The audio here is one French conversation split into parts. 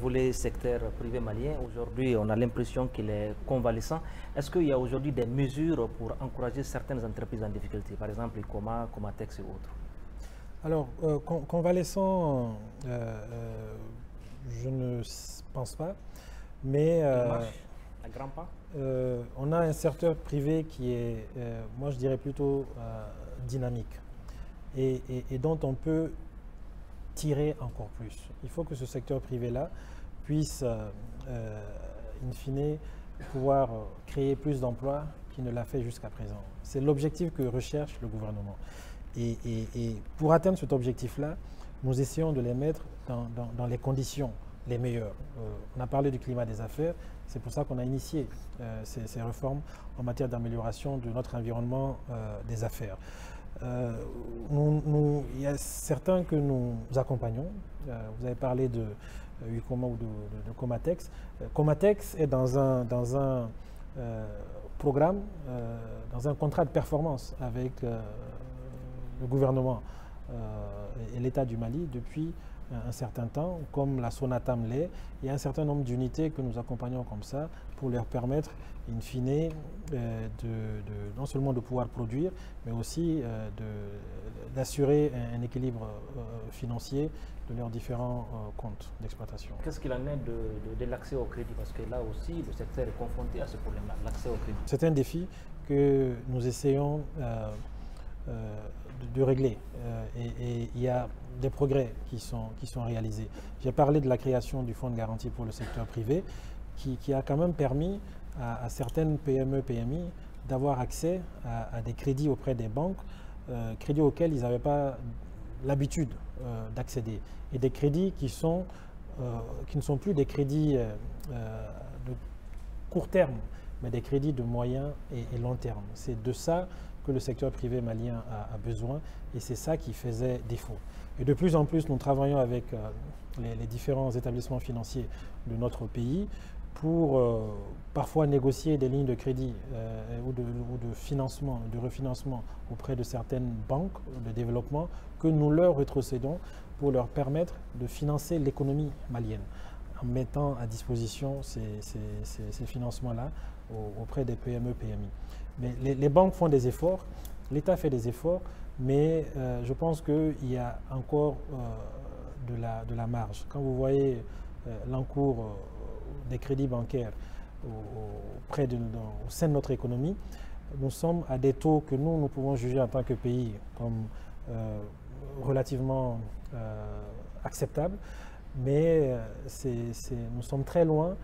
volet secteur privé malien, aujourd'hui, on a l'impression qu'il est convalescent. Est-ce qu'il y a aujourd'hui des mesures pour encourager certaines entreprises en difficulté, par exemple Icoma, Comatex et autres? Alors, convalescent, je ne pense pas, mais Il marche à grands pas? on a un secteur privé qui est, moi je dirais plutôt dynamique et dont on peut tirer encore plus. Il faut que ce secteur privé-là puisse, in fine, pouvoir créer plus d'emplois qu'il ne l'a fait jusqu'à présent. C'est l'objectif que recherche le gouvernement. Et pour atteindre cet objectif-là, nous essayons de les mettre dans les conditions les meilleures. On a parlé du climat des affaires, c'est pour ça qu'on a initié ces réformes en matière d'amélioration de notre environnement des affaires. Il y a certains que nous accompagnons. Vous avez parlé de Ucoma ou de Comatex. Comatex est dans un programme, dans un contrat de performance avec le gouvernement et l'État du Mali depuis un certain temps, comme la Sonatam l'est. Il y a un certain nombre d'unités que nous accompagnons comme ça pour leur permettre, in fine, non seulement de pouvoir produire, mais aussi d'assurer un équilibre financier de leurs différents comptes d'exploitation. Qu'est-ce qu'il en est de l'accès au crédit? Parce que là aussi, le secteur est confronté à ce problème-là, l'accès au crédit. C'est un défi que nous essayons de régler et il y a des progrès qui sont réalisés. J'ai parlé de la création du fonds de garantie pour le secteur privé qui a quand même permis à certaines PME, PMI d'avoir accès à des crédits auprès des banques, crédits auxquels ils n'avaient pas l'habitude d'accéder, et des crédits qui ne sont plus des crédits de court terme, mais des crédits de moyen et long terme. C'est de ça que le secteur privé malien a besoin et c'est ça qui faisait défaut. Et de plus en plus, nous travaillons avec les différents établissements financiers de notre pays pour parfois négocier des lignes de crédit ou de financement, de refinancement auprès de certaines banques de développement que nous leur rétrocédons pour leur permettre de financer l'économie malienne en mettant à disposition ces financements-là auprès des PME, PMI. Mais les banques font des efforts, l'État fait des efforts, mais je pense qu'il y a encore de la marge. Quand vous voyez l'encours des crédits bancaires au sein de notre économie, nous sommes à des taux que nous pouvons juger en tant que pays comme relativement acceptables, mais nous sommes très loin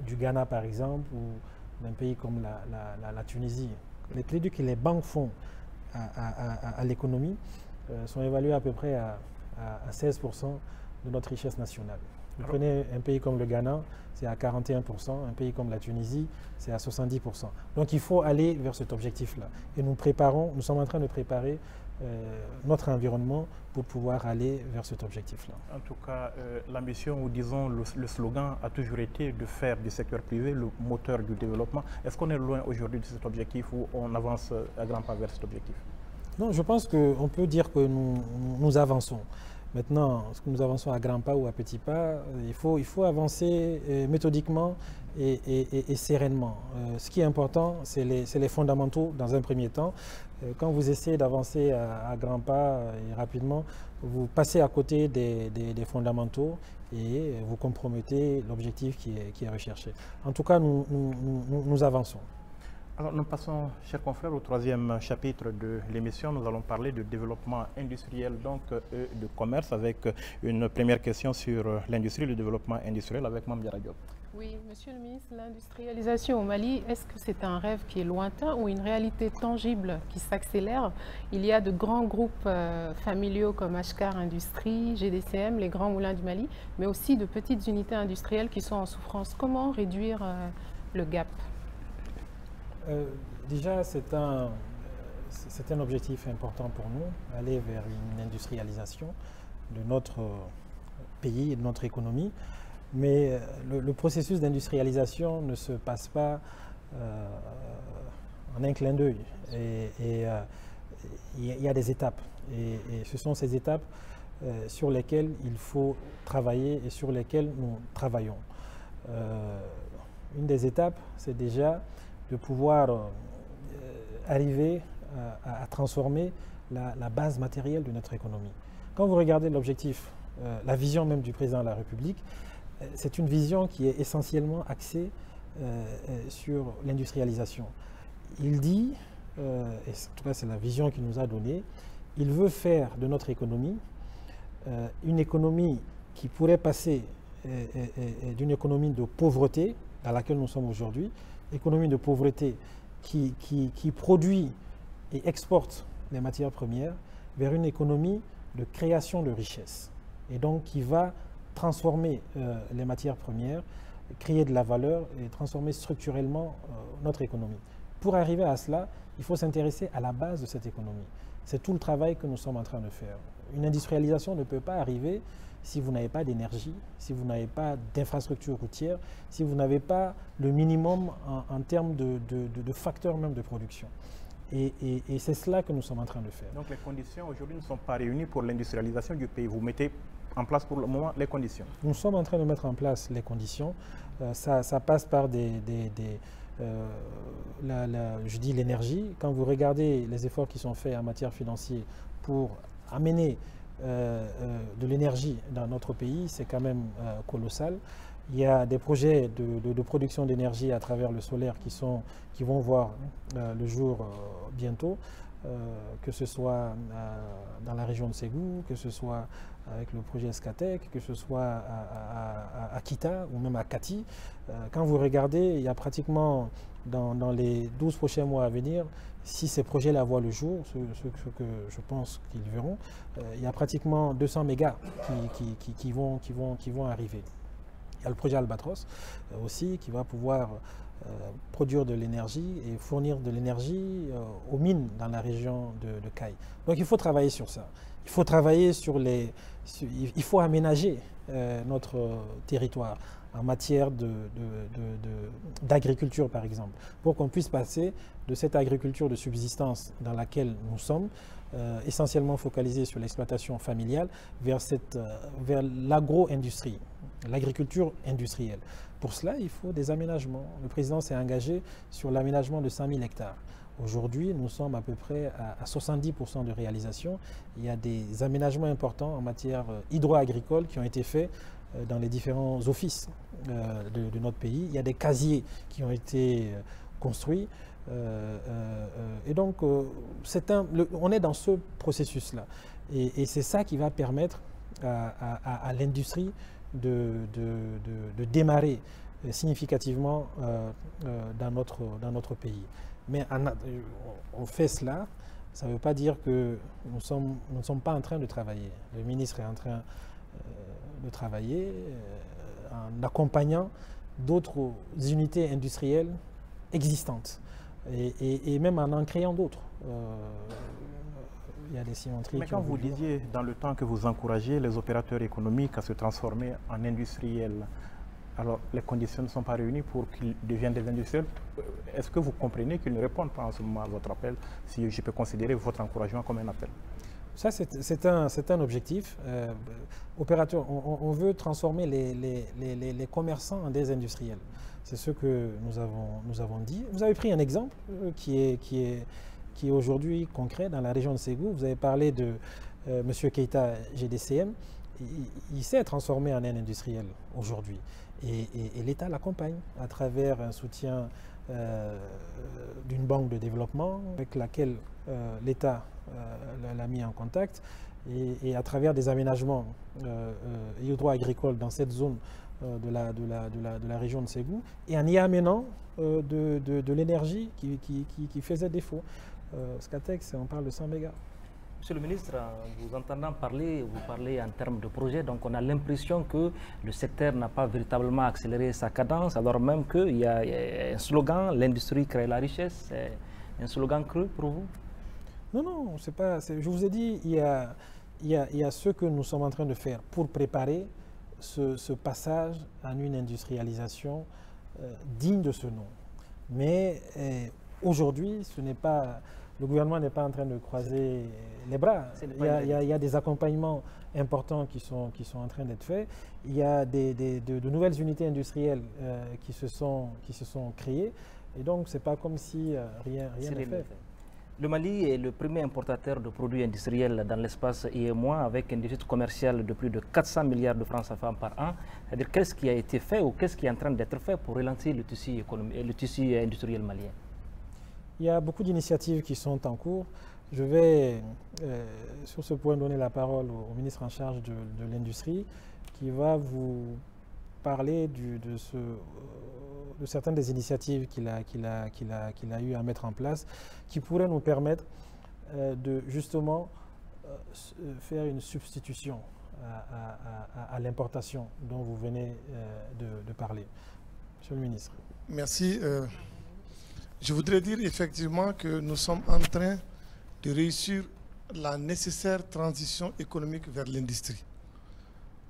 du Ghana par exemple ou d'un pays comme la Tunisie. Les crédits que les banques font à l'économie sont évalués à peu près à 16% de notre richesse nationale. Vous prenez un pays comme le Ghana, c'est à 41%, un pays comme la Tunisie, c'est à 70%. Donc il faut aller vers cet objectif-là. Et nous sommes en train de préparer notre environnement pour pouvoir aller vers cet objectif-là. En tout cas, l'ambition, ou disons le slogan, a toujours été de faire du secteur privé le moteur du développement. Est-ce qu'on est loin aujourd'hui de cet objectif ou on avance à grands pas vers cet objectif? Non, je pense qu'on peut dire que nous avançons. Maintenant, est-ce que nous avançons à grands pas ou à petits pas? Il faut avancer méthodiquement et sereinement. Ce qui est important, c'est les fondamentaux dans un premier temps. Quand vous essayez d'avancer à grands pas et rapidement, vous passez à côté des fondamentaux et vous compromettez l'objectif qui est recherché. En tout cas, nous avançons. Alors nous passons, chers confrères, au troisième chapitre de l'émission. Nous allons parler de développement industriel donc, et de commerce avec une première question sur l'industrie, le développement industriel avec Mame Diarra Diop. Oui, Monsieur le ministre, l'industrialisation au Mali, est-ce que c'est un rêve qui est lointain ou une réalité tangible qui s'accélère? Il y a de grands groupes familiaux comme Ashkar Industrie, GDCM, les grands moulins du Mali, mais aussi de petites unités industrielles qui sont en souffrance. Comment réduire le gap? Déjà, c'est un objectif important pour nous, aller vers une industrialisation de notre pays et de notre économie. Mais le processus d'industrialisation ne se passe pas en un clin d'œil. Il y a des étapes. Et ce sont ces étapes sur lesquels il faut travailler et sur lesquels nous travaillons. Une des étapes, c'est déjà de pouvoir arriver à transformer la base matérielle de notre économie. Quand vous regardez l'objectif, la vision même du président de la République, c'est une vision qui est essentiellement axée sur l'industrialisation. Il dit, et en tout cas c'est la vision qu'il nous a donnée, il veut faire de notre économie une économie qui pourrait passer d'une économie de pauvreté dans laquelle nous sommes aujourd'hui, économie de pauvreté qui produit et exporte les matières premières, vers une économie de création de richesse. Et donc qui va transformer les matières premières, créer de la valeur et transformer structurellement notre économie. Pour arriver à cela, il faut s'intéresser à la base de cette économie. C'est tout le travail que nous sommes en train de faire. Une industrialisation ne peut pas arriver si vous n'avez pas d'énergie, si vous n'avez pas d'infrastructure routière, si vous n'avez pas le minimum en termes de facteurs même de production. Et c'est cela que nous sommes en train de faire. Donc les conditions aujourd'hui ne sont pas réunies pour l'industrialisation du pays. Vous mettez en place pour le moment les conditions. Nous sommes en train de mettre en place les conditions. Ça passe par je dis l'énergie. Quand vous regardez les efforts qui sont faits en matière financière pour amener de l'énergie dans notre pays, c'est quand même colossal. Il y a des projets de production d'énergie à travers le solaire qui vont voir le jour bientôt, que ce soit dans la région de Ségou, que ce soit avec le projet Escatec, que ce soit à Kita ou même à Kati. Quand vous regardez, il y a pratiquement dans les 12 prochains mois à venir, si ces projets-là voient le jour, ce que je pense qu'ils verront, il y a pratiquement 200 mégas qui vont arriver. Il y a le projet Albatros aussi qui va pouvoir produire de l'énergie et fournir de l'énergie aux mines dans la région de Caille. Donc il faut travailler sur ça. Il faut travailler il faut aménager notre territoire en matière d'agriculture par exemple, pour qu'on puisse passer de cette agriculture de subsistance dans laquelle nous sommes, essentiellement focalisée sur l'exploitation familiale, vers l'agro-industrie, l'agriculture industrielle. Pour cela, il faut des aménagements. Le président s'est engagé sur l'aménagement de 5 000 hectares. Aujourd'hui, nous sommes à peu près à 70% de réalisation. Il y a des aménagements importants en matière hydro-agricole qui ont été faits dans les différents offices de notre pays. Il y a des casiers qui ont été construits. Et donc, on est dans ce processus-là. Et c'est ça qui va permettre à l'industrie de démarrer significativement dans notre pays. Mais on fait cela, ça ne veut pas dire que nous ne sommes pas en train de travailler. Le ministre est en train de travailler en accompagnant d'autres unités industrielles existantes et même en créant d'autres. Il y a des cimenteries. Mais quand vous disiez dans le temps que vous encouragez les opérateurs économiques à se transformer en industriels, alors les conditions ne sont pas réunies pour qu'ils deviennent des industriels. Est-ce que vous comprenez qu'ils ne répondent pas en ce moment à votre appel, si je peux considérer votre encouragement comme un appel? Ça, c'est un objectif. Opérateur, on veut transformer les commerçants en des industriels. C'est ce que nous avons dit. Vous avez pris un exemple qui est aujourd'hui concret dans la région de Ségou. Vous avez parlé de M. Keita GDCM. Il s'est transformé en un industriel aujourd'hui. Et l'État l'accompagne à travers un soutien d'une banque de développement avec laquelle l'État l'a mis en contact et à travers des aménagements hydro-agricoles dans cette zone de la région de Ségou et en y amenant de l'énergie qui faisait défaut. Scatex, on parle de 100 mégas. Monsieur le ministre, vous entendant parler, vous parlez en termes de projet, donc on a l'impression que le secteur n'a pas véritablement accéléré sa cadence, alors même qu'il y a un slogan, l'industrie crée la richesse, c'est un slogan cru pour vous? Non, c'est pas. Je vous ai dit, il y a ce que nous sommes en train de faire pour préparer ce passage en une industrialisation digne de ce nom. Mais aujourd'hui, ce n'est pas le gouvernement n'est pas en train de croiser les bras. Il y a des accompagnements importants qui sont en train d'être faits. Il y a de nouvelles unités industrielles qui se sont créées. Et donc, ce n'est pas comme si rien n'est fait. Le Mali est le premier importateur de produits industriels dans l'espace IMOA avec un déficit commercial de plus de 400 milliards de francs CFA par an. C'est-à-dire, qu'est-ce qui a été fait ou qu'est-ce qui est en train d'être fait pour relancer le tissu industriel malien? Il y a beaucoup d'initiatives qui sont en cours. Je vais, sur ce point, donner la parole au ministre en charge de l'industrie qui va vous parler de certaines des initiatives qu'il a eu à mettre en place qui pourraient nous permettre de justement faire une substitution à l'importation dont vous venez de parler. Monsieur le ministre. Merci. Je voudrais dire effectivement que nous sommes en train de réussir la nécessaire transition économique vers l'industrie.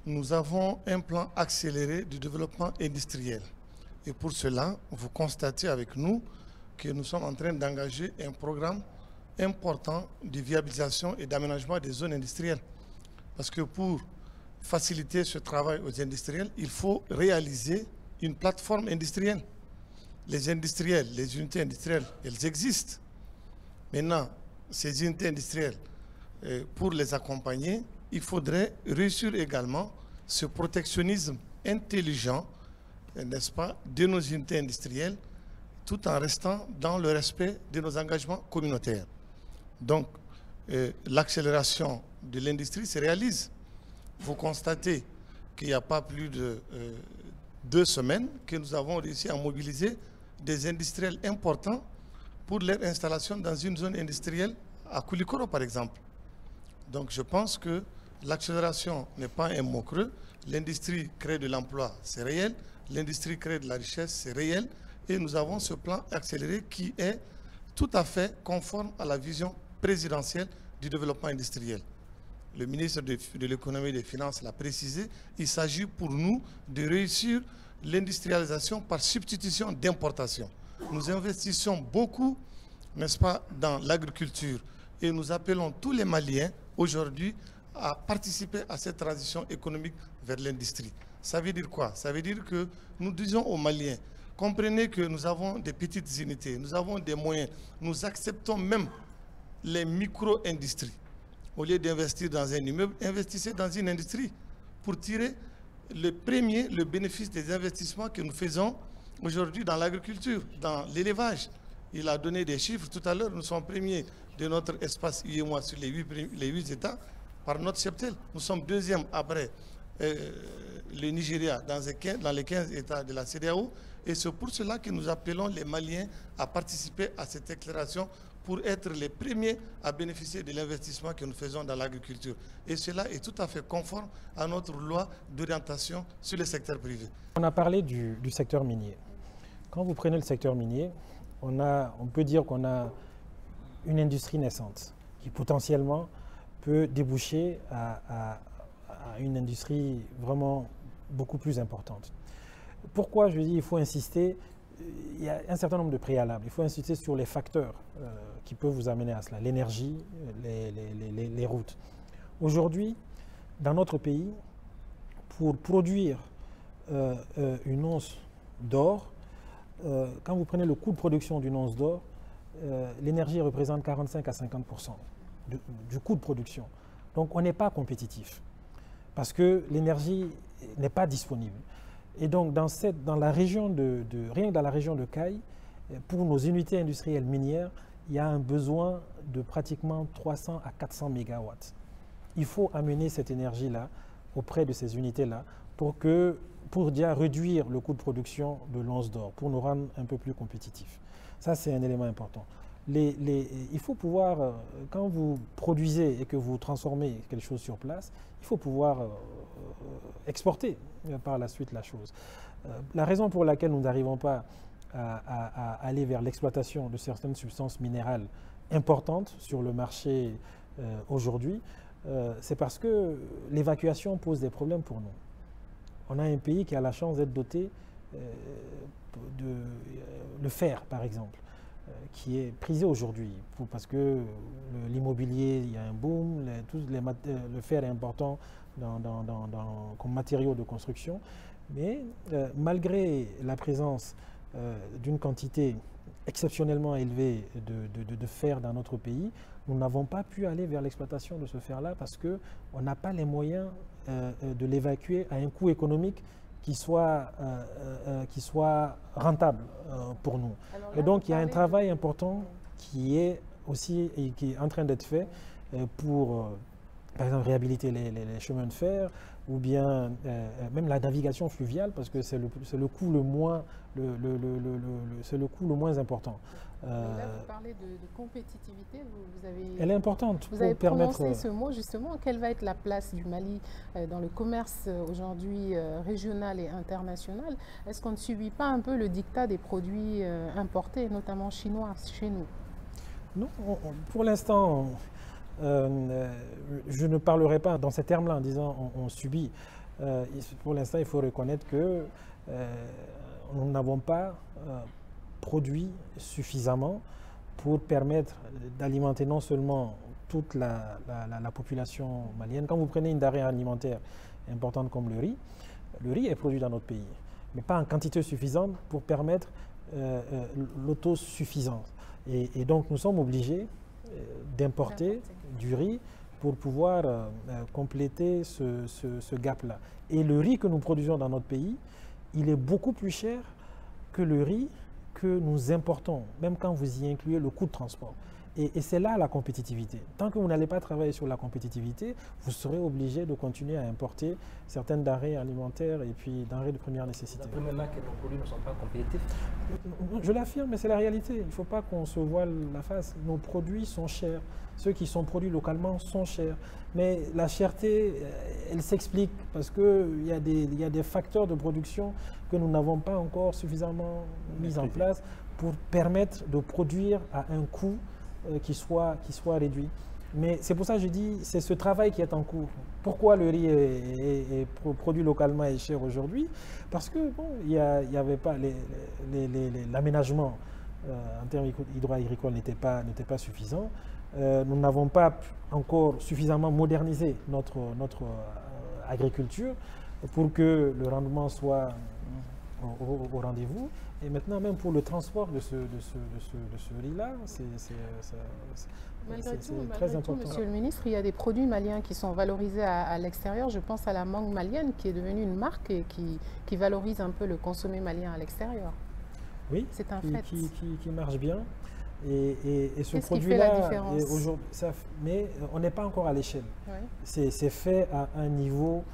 Nous avons un plan accéléré de développement industriel. Et pour cela, vous constatez avec nous que nous sommes en train d'engager un programme important de viabilisation et d'aménagement des zones industrielles. Parce que pour faciliter ce travail aux industriels, il faut réaliser une plateforme industrielle. Les industriels, les unités industrielles, elles existent. Maintenant, ces unités industrielles, pour les accompagner, il faudrait réussir également ce protectionnisme intelligent, n'est-ce pas, de nos unités industrielles, tout en restant dans le respect de nos engagements communautaires. Donc, l'accélération de l'industrie se réalise. Vous constatez qu'il n'y a pas plus de 2 semaines que nous avons réussi à mobiliser des industriels importants pour leur installation dans une zone industrielle à Koulikoro, par exemple. Donc, je pense que l'accélération n'est pas un mot creux. L'industrie crée de l'emploi, c'est réel. L'industrie crée de la richesse, c'est réel. Et nous avons ce plan accéléré qui est tout à fait conforme à la vision présidentielle du développement industriel. Le ministre de l'économie et des finances l'a précisé. Il s'agit pour nous de réussir l'industrialisation par substitution d'importation. Nous investissons beaucoup, n'est-ce pas, dans l'agriculture. Et nous appelons tous les Maliens aujourd'hui à participer à cette transition économique vers l'industrie. Ça veut dire quoi? Ça veut dire que nous disons aux Maliens, comprenez que nous avons des petites unités, nous avons des moyens, nous acceptons même les micro-industries. Au lieu d'investir dans un immeuble, investissez dans une industrie pour tirer le bénéfice des investissements que nous faisons aujourd'hui dans l'agriculture, dans l'élevage. Il a donné des chiffres tout à l'heure, nous sommes premiers de notre espace UEMOA sur les 8 États par notre cheptel. Nous sommes 2e après le Nigeria dans les 15 États de la CEDEAO. Et c'est pour cela que nous appelons les Maliens à participer à cette accélération pour être les premiers à bénéficier de l'investissement que nous faisons dans l'agriculture. Et cela est tout à fait conforme à notre loi d'orientation sur le secteur privé. On a parlé du secteur minier. Quand vous prenez le secteur minier, on peut dire qu'on a une industrie naissante qui potentiellement peut déboucher à une industrie vraiment beaucoup plus importante. Pourquoi je dis qu'il faut insister? Il y a un certain nombre de préalables. Il faut insister sur les facteurs qui peuvent vous amener à cela. L'énergie, les routes. Aujourd'hui, dans notre pays, pour produire une once d'or, quand vous prenez le coût de production d'une once d'or, l'énergie représente 45 à 50% du coût de production. Donc on n'est pas compétitif parce que l'énergie n'est pas disponible. Et donc dans la région rien que dans la région de Caille, pour nos unités industrielles minières, il y a un besoin de pratiquement 300 à 400 mégawatts. Il faut amener cette énergie-là auprès de ces unités-là pour déjà réduire le coût de production de l'once d'or, pour nous rendre un peu plus compétitifs. Ça, c'est un élément important. Il faut pouvoir, quand vous produisez et que vous transformez quelque chose sur place, il faut pouvoir exporter par la suite la chose. La raison pour laquelle nous n'arrivons pas à aller vers l'exploitation de certaines substances minérales importantes sur le marché aujourd'hui, c'est parce que l'évacuation pose des problèmes pour nous. On a un pays qui a la chance d'être doté de le fer, par exemple. qui est prisé aujourd'hui, parce que l'immobilier, il y a un boom, le fer est important comme matériau de construction, mais malgré la présence d'une quantité exceptionnellement élevée de fer dans notre pays, nous n'avons pas pu aller vers l'exploitation de ce fer-là parce qu'on n'a pas les moyens de l'évacuer à un coût économique qui soit rentable pour nous. Alors et donc il y a un travail important qui est aussi et qui est en train d'être fait pour, par exemple, réhabiliter les chemins de fer ou bien même la navigation fluviale parce que c'est le coût le moins important. Là, vous parlez de compétitivité, elle est importante. Vous avez prononcé ce mot justement. Quelle va être la place du Mali dans le commerce aujourd'hui régional et international? Est-ce qu'on ne subit pas un peu le diktat des produits importés, notamment chinois, chez nous? Non, pour l'instant, je ne parlerai pas dans ces termes-là en disant on subit. Pour l'instant, il faut reconnaître que nous n'avons pas produit suffisamment pour permettre d'alimenter non seulement toute la population malienne. Quand vous prenez une denrée alimentaire importante comme le riz est produit dans notre pays, mais pas en quantité suffisante pour permettre l'autosuffisance. Et donc nous sommes obligés d'importer du riz pour pouvoir compléter ce gap-là. Et le riz que nous produisons dans notre pays, il est beaucoup plus cher que le riz que nous importons, même quand vous y incluez le coût de transport. Et c'est là la compétitivité. Tant que vous n'allez pas travailler sur la compétitivité, vous serez obligé de continuer à importer certaines denrées alimentaires et puis denrées de première nécessité. Vous apprenez là que nos produits ne sont pas compétitifs? Je l'affirme, mais c'est la réalité. Il ne faut pas qu'on se voile la face. Nos produits sont chers. Ceux qui sont produits localement sont chers. Mais la cherté, elle s'explique parce qu'il y a des facteurs de production que nous n'avons pas encore suffisamment mis en place pour permettre de produire à un coût qui soit réduit. Mais c'est pour ça que je dis, c'est ce travail qui est en cours. Pourquoi le riz est produit localement et cher aujourd'hui? Parce que bon, il n'y avait pas l'aménagement en termes hydro-agricoles n'était pas suffisant. Nous n'avons pas encore suffisamment modernisé notre agriculture pour que le rendement soit au rendez-vous. Et maintenant, même pour le transport de ce riz-là, c'est très important. Monsieur le ministre, il y a des produits maliens qui sont valorisés à l'extérieur. Je pense à la mangue malienne qui est devenue une marque et qui valorise un peu le consommé malien à l'extérieur. Oui, c'est un fait. Qui marche bien. Et ce produit-là, mais on n'est pas encore à l'échelle. Oui. C'est fait à un niveau,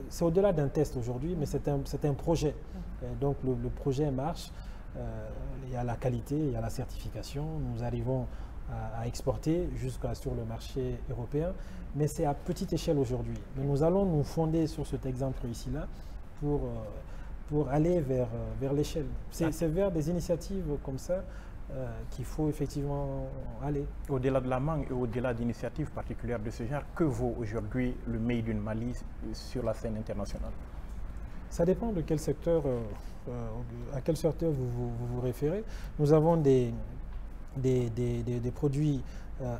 c'est au-delà d'un test aujourd'hui, mais c'est un projet. Donc le projet marche, il y a la qualité, il y a la certification, nous arrivons à exporter sur le marché européen, mais c'est à petite échelle aujourd'hui. Mais nous allons nous fonder sur cet exemple ici-là pour aller vers l'échelle. C'est vers des initiatives comme ça qu'il faut effectivement aller. Au-delà de la mangue et au-delà d'initiatives particulières de ce genre, que vaut aujourd'hui le Made in Mali sur la scène internationale? Ça dépend de quel secteur, à quel secteur vous référez. Nous avons des produits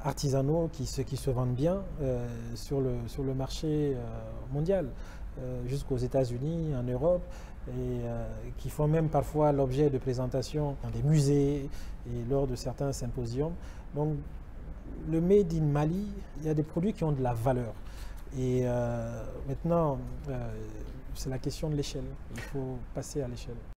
artisanaux qui se vendent bien sur le marché mondial, jusqu'aux États-Unis, en Europe, et qui font même parfois l'objet de présentations dans des musées et lors de certains symposiums. Donc, le Made in Mali, il y a des produits qui ont de la valeur. Et maintenant, c'est la question de l'échelle. Il faut passer à l'échelle.